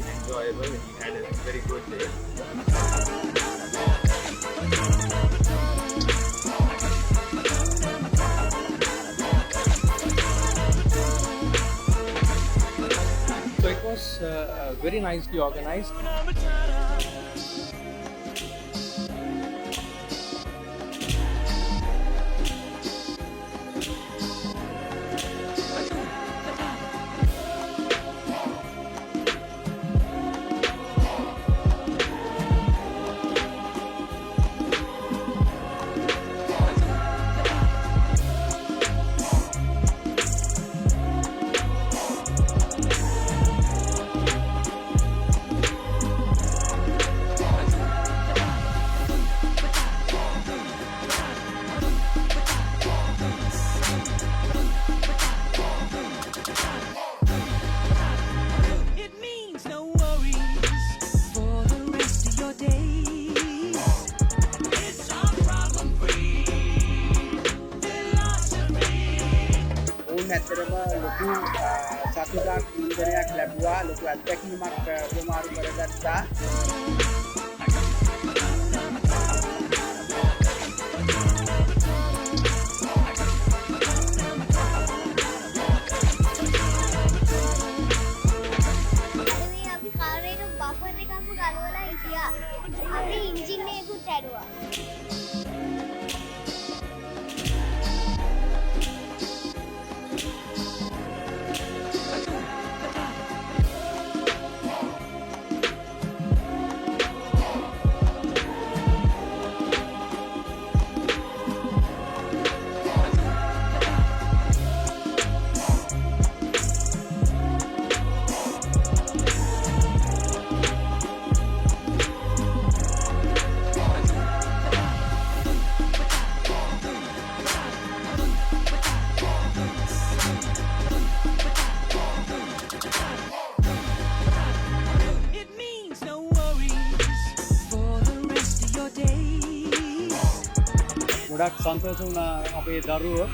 very enjoyable. He had a very good day. So it was very nicely organized. ඇත්තරම ලොකු සතුටක් ඉන්දනයක් ලැබුවා ලොකු අත්දැකීමක් ප්‍රමාරු කරගත්තා. අපි කාර් එක බෆර් එකක්ම ගලවලා හිටියා. අපි එන්ජින් එකකුත් ඇරුවා. ගොඩක් සන්තෝෂ වුණා අපේ දරුවෝ